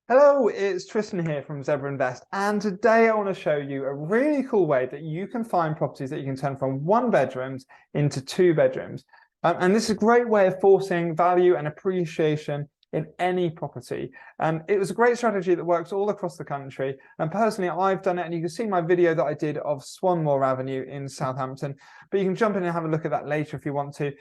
Hello, it's Tristan here from Zebra Invest, and today I want to show you a really cool way that you can find properties that you can turn from one bedrooms into two bedrooms. And this is a great way of forcing value and appreciation in any property. It was a great strategy that works all across the country. And personally, I've done it, and you can see my video that I did of Swanmore Avenue in Southampton. But you can jump in and have a look at that later if you want to,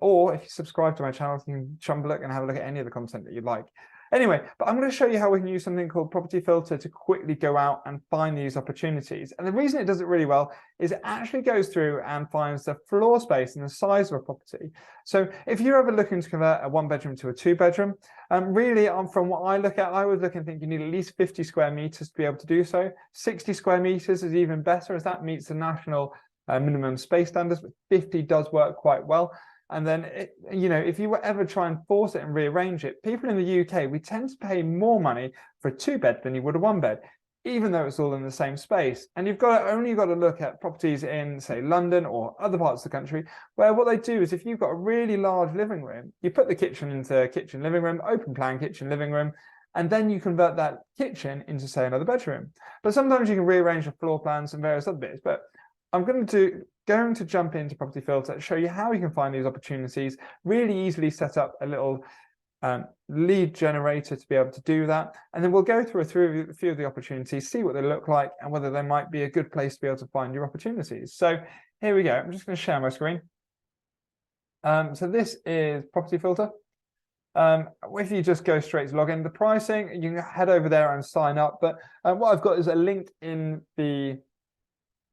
or if you subscribe to my channel, you can jump a look and have a look at any of the content that you'd like. Anyway, but I'm going to show you how we can use something called PropertyFilter to quickly go out and find these opportunities. And the reason it does it really well is it actually goes through and finds the floor space and the size of a property. So if you're ever looking to convert a one bedroom to a two bedroom, really from what I look at, I would look and think you need at least 50 square meters to be able to do so. 60 square meters is even better, as that meets the national minimum space standards, but 50 does work quite well. And then, if you ever try and force it and rearrange it, people in the UK, we tend to pay more money for a two bed than you would a one bed, even though it's all in the same space. And you've only got to look at properties in, say, London or other parts of the country, where what they do is if you've got a really large living room, you put the kitchen into kitchen living room, open plan kitchen living room, and then you convert that kitchen into, say, another bedroom. But sometimes you can rearrange the floor plans and various other bits. But I'm going to jump into PropertyFilter, show you how you can find these opportunities, really easily set up a little lead generator to be able to do that. And then we'll go through a few of the opportunities, see what they look like, and whether they might be a good place to be able to find your opportunities. So here we go. I'm just going to share my screen. So this is PropertyFilter. If you just go straight to login, the pricing, you can head over there and sign up. But what I've got is a link in the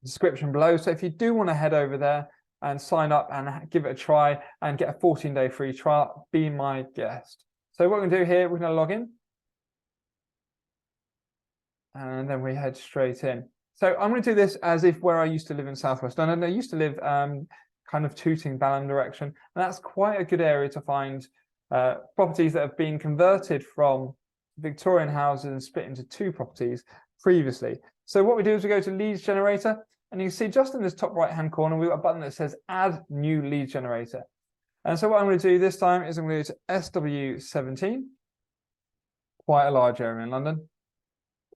description below, so if you do want to head over there and sign up and give it a try and get a 14-day free trial, be my guest. So what we're going to do here, we're going to log in and then we head straight in. So I'm going to do this as if where I used to live in Southwest London. I used to live kind of Tooting, Balham direction, and that's quite a good area to find properties that have been converted from Victorian houses and split into two properties previously. So what we do is we go to leads generator, and you can see just in this top right hand corner we've got a button that says add new lead generator. And so what I'm going to do this time is I'm going to go to SW17, quite a large area in London,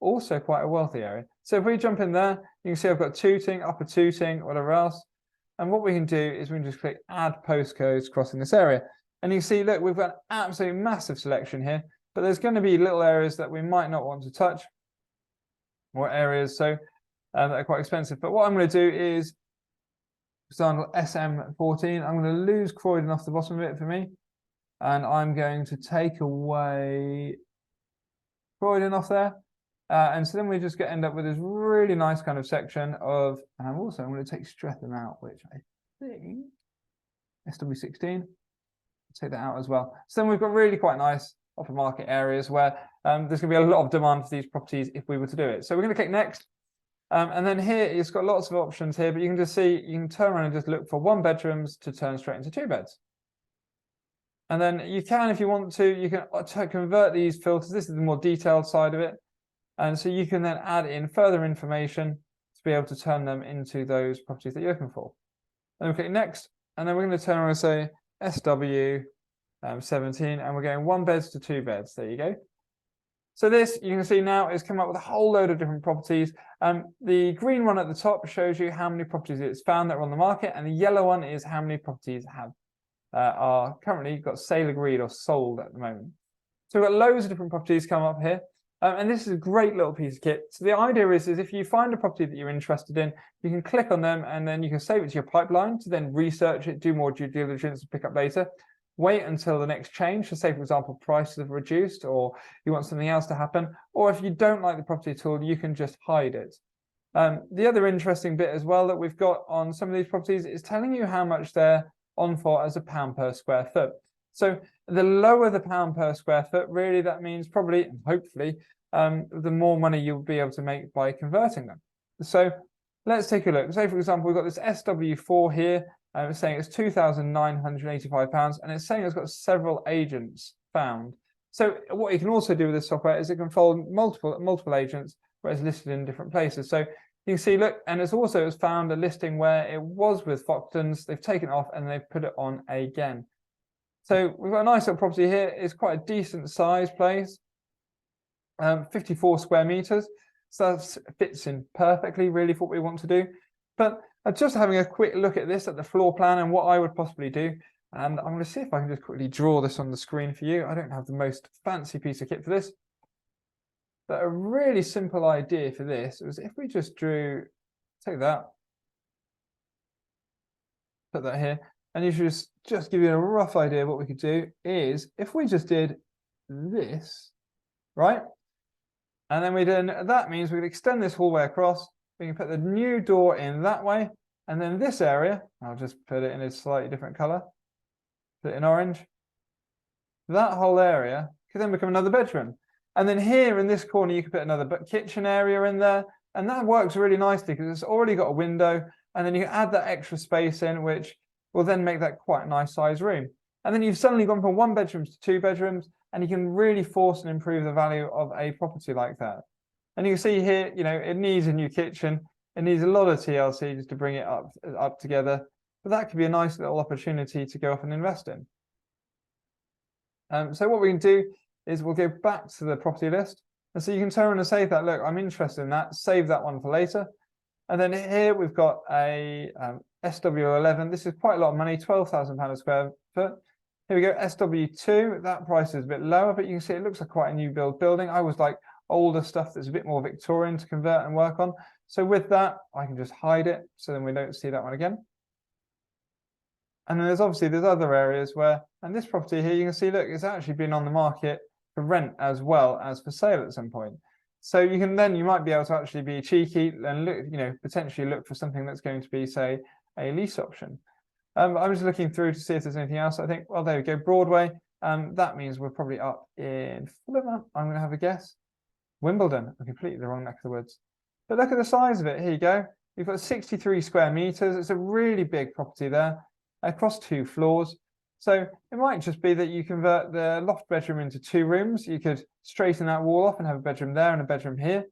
also quite a wealthy area. So if we jump in there, you can see I've got Tooting, Upper Tooting, whatever else. And what we can do is we can just click add postcodes crossing this area. And you can see, look, we've got an absolutely massive selection here, but there's going to be little areas that we might not want to touch, or areas that are quite expensive. But what I'm going to do is, for example, SM14, I'm going to lose Croydon off the bottom of it for me, and I'm going to take away Croydon off there. And so then we just end up with this really nice kind of section of, and also I'm going to take Streatham out, which I think SW16, take that out as well. So then we've got really quite nice upper market areas where there's going to be a lot of demand for these properties if we were to do it. So we're going to click next. And then here it's got lots of options here, but you can just see, you can turn around and just look for one bedrooms to turn straight into two beds. And then you can, if you want to, you can convert these filters. This is the more detailed side of it. And so you can then add in further information to be able to turn them into those properties that you're looking for. And then we click next, and then we're going to turn around and say SW17, and we're going one beds to two beds. There you go. So this, you can see now, is come up with a whole load of different properties. The green one at the top shows you how many properties it's found that are on the market, and the yellow one is how many properties are currently got sale agreed or sold at the moment. So we've got loads of different properties come up here, and this is a great little piece of kit. So the idea is if you find a property that you're interested in, you can click on them, and then you can save it to your pipeline to then research it, do more due diligence, and pick up later. Wait until the next change. So say, for example, prices have reduced, or you want something else to happen. Or if you don't like the property at all, you can just hide it. The other interesting bit as well that we've got on some of these properties is telling you how much they're on for as a £1 per square foot. So the lower the £1 per square foot, really that means probably, hopefully, the more money you'll be able to make by converting them. So let's take a look. Say, for example, we've got this SW4 here. It's saying it's £2,985, and it's saying it's got several agents found. So what you can also do with this software is it can follow multiple agents where it's listed in different places. So you can see, look, and it's found a listing where it was with Foxtons. They've taken it off and they've put it on again. So we've got a nice little property here. It's quite a decent size place. 54 square meters. So that fits in perfectly, really, for what we want to do. But just having a quick look at this, at the floor plan and what I would possibly do. And I'm going to see if I can just quickly draw this on the screen for you. I don't have the most fancy piece of kit for this. But a really simple idea for this was if we just drew, take that, put that here, and you should just give you a rough idea of what we could do is if we just did this, right? And then that means we could extend this hallway across. We can put the new door in that way. And then this area, I'll just put it in a slightly different color, put it in orange. That whole area could then become another bedroom. And then here in this corner, you could put another kitchen area in there. And that works really nicely because it's already got a window. And then you can add that extra space in, which will then make that quite a nice size room. And then you've suddenly gone from 1 bedroom to 2 bedrooms, and you can really force and improve the value of a property like that. And you can see here, you know, it needs a new kitchen. It needs a lot of TLC just to bring it up together. But that could be a nice little opportunity to go off and invest in. So what we can do is we'll go back to the property list. And so you can turn around and say that, look, I'm interested in that, save that one for later. And then here we've got a SW11. This is quite a lot of money, £12,000 a square foot. Here we go, SW2. That price is a bit lower, but you can see it looks like quite a new build building. I always like older stuff that's a bit more Victorian to convert and work on. So with that, I can just hide it so then we don't see that one again. And then there's other areas where, and this property here, you can see, look, it's actually been on the market for rent as well as for sale at some point. So you might be able to actually be cheeky and look, you know, potentially look for something that's going to be, say, a lease option. I'm just looking through to see if there's anything else. I think, well, there we go, Broadway. That means we're probably up in Fulham, I'm going to have a guess. Wimbledon, I'm completely the wrong neck of the woods. But look at the size of it. Here you go. You've got 63 square meters. It's a really big property there across 2 floors. So it might just be that you convert the loft bedroom into 2 rooms. You could straighten that wall off and have a bedroom there and a bedroom here.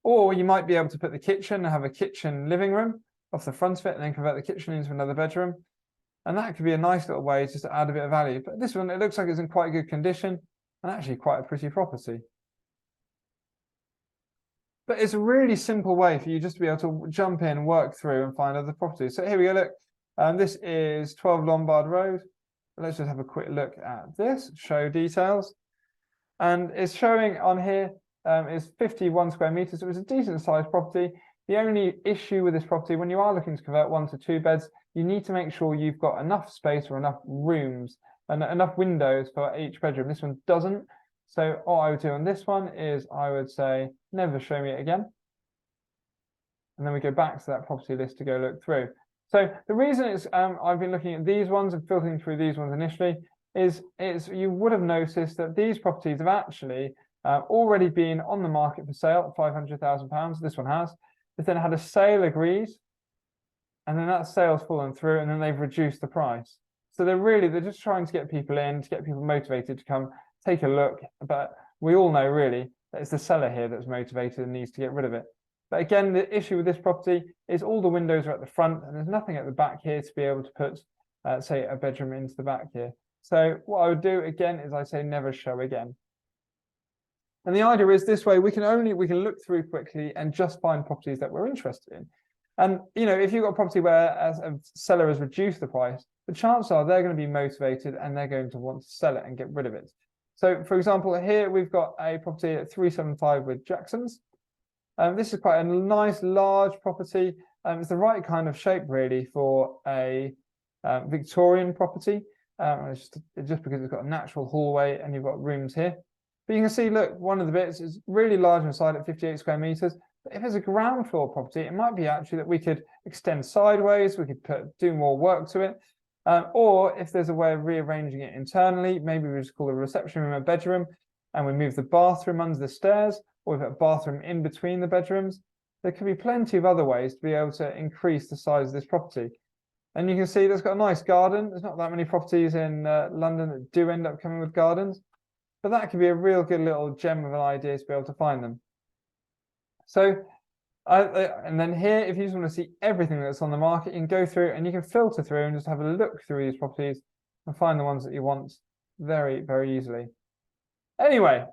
Or you might be able to put the kitchen and have a kitchen living room off the front of it and then convert the kitchen into another bedroom. And that could be a nice little way just to add a bit of value. But this one, it looks like it's in quite good condition and actually quite a pretty property. But it's a really simple way for you just to be able to jump in, work through and find other properties. So here we go, look, this is 12 Lombard Road. Let's just have a quick look at this, show details. And it's showing on here is 51 square meters. It was a decent sized property. The only issue with this property, when you are looking to convert 1 to 2 beds, you need to make sure you've got enough space or enough rooms and enough windows for each bedroom. This one doesn't. So what I would do on this one is I would say, never show me it again. And then we go back to that property list to go look through. So the reason it's I've been looking at these ones and filtering through these ones initially is you would have noticed that these properties have actually already been on the market for sale at £500,000. This one has. It's then had a sale agreed, and then that sale's fallen through, and then they've reduced the price. So they're just trying to get people in, to get people motivated to come take a look. But we all know really that it's the seller here that's motivated and needs to get rid of it. But again, the issue with this property is all the windows are at the front and there's nothing at the back here to be able to put, say, a bedroom into the back here. So what I would do again is I say never show again. And the idea is this way, we can look through quickly and just find properties that we're interested in. And, you know, if you've got a property where a seller has reduced the price, the chances are they're going to be motivated and they're going to want to sell it and get rid of it. So, for example, here we've got a property at 375 with Jackson's. This is quite a nice, large property. It's the right kind of shape, really, for a Victorian property. It's just because it's got a natural hallway and you've got rooms here. But you can see, look, one of the bits is really large inside at 58 square meters. But if it's a ground floor property, it might be actually that we could extend sideways, we could do more work to it. Or if there's a way of rearranging it internally, maybe we just call the reception room a bedroom and we move the bathroom under the stairs, or we've got a bathroom in between the bedrooms. There could be plenty of other ways to be able to increase the size of this property. And you can see there's got a nice garden. There's not that many properties in London that do end up coming with gardens, but that could be a real good little gem of an idea to be able to find them. So, and then here, if you just want to see everything that's on the market, you can go through and you can filter through and just have a look through these properties and find the ones that you want very, very easily. Anyway,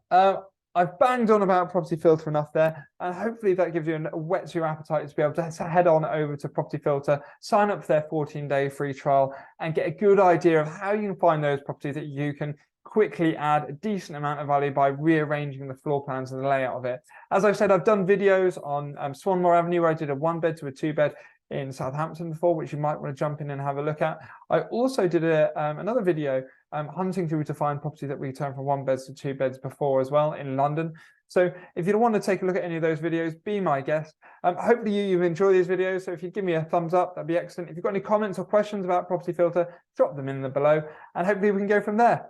I've banged on about Property Filter enough there, and hopefully that gives you a whets your appetite to be able to head on over to Property Filter, sign up for their 14-day free trial, and get a good idea of how you can find those properties that you can quickly add a decent amount of value by rearranging the floor plans and the layout of it. As I've said, I've done videos on Swanmore Avenue where I did a 1-bed to a 2-bed in Southampton before, which you might want to jump in and have a look at. I also did another video hunting through to find property that we turned from 1-beds to 2-beds before as well in London. So if you want to take a look at any of those videos, be my guest. Hopefully you've enjoyed these videos. So if you give me a thumbs up, that'd be excellent. If you've got any comments or questions about Property Filter, drop them in below, and hopefully we can go from there.